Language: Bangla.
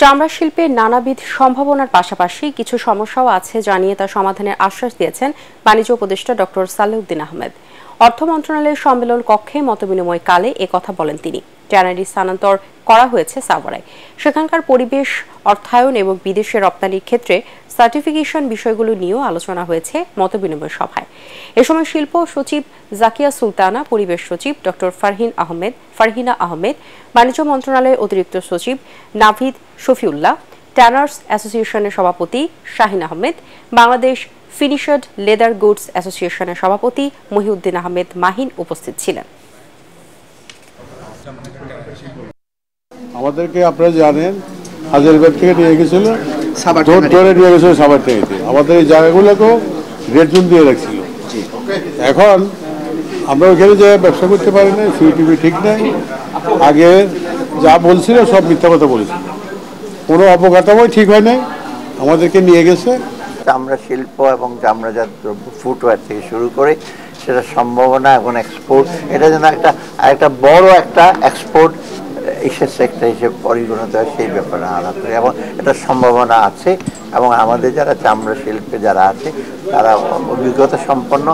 চামড়া শিল্পে নানাবিধ সম্ভাবনার পাশাপাশি কিছু সমস্যাও আছে জানিয়ে তা সমাধানের আশ্বাস দিয়েছেন বাণিজ্য উপদেষ্টা ডক্টর সালেউদ্দিন আহমেদ। অর্থ মন্ত্রণালয়ের সম্মেলন কক্ষে মতবিনিময় কালে কথা বলেন তিনি। ট্যানারি স্থানান্তর করা হয়েছে সাভারায়। সেখানকার পরিবেশ, অর্থায়ন এবং বিদেশে রপ্তানির ক্ষেত্রে সার্টিফিকেশন বিষয়গুলো নিয়েও আলোচনা হয়েছে মতবিনিময় সভায়। এ সময় শিল্প সচিব জাকিয়া সুলতানা, পরিবেশ সচিব ডক্টর ফারহিনা আহমেদ, বাণিজ্য মন্ত্রণালয়ের অতিরিক্ত সচিব নাভিদ শফিউল্লাহ, ট্যানার্স অ্যাসোসিয়েশনের সভাপতি Shahin Ahmed, Bangladesh finished leather goods অ্যাসোসিয়েশনের সভাপতি মহিউদ্দিন আহমেদ মাহিন উপস্থিত ছিলেন। আমাদেরকে আপনারা জানেন হাজারীবাগ থেকে নিয়ে গেছিল, ধরে নিয়ে গেছিল সাভার থেকে। আমাদের এই জায়গাগুলোকেও রেড জোন দিয়ে রাখছিল। এখন আমরা ওইখানে যে ব্যবসা করতে পারি না, সিইটিভি ঠিক নাই। আগে যা বলছিল সব মিথ্যা কথা বলেছিল, কোনো অবকাঠামোই ঠিক হয় নাই। আমাদেরকে নিয়ে গেছে চামড়া শিল্প এবং চামড়াজাত দ্রব্য, ফুটওয়্যার থেকে শুরু করে সেটা সম্ভাবনা এবং এক্সপোর্ট, এটা যেন একটা বড় একটা এক্সপোর্ট সেক্টর হিসেবে পরিগণিত হয়, সেই ব্যাপারে আলাপ করি এবং এটা সম্ভাবনা আছে। এবং আমাদের যারা চামড়া শিল্পে যারা আছে তারা অভিজ্ঞতা সম্পন্ন।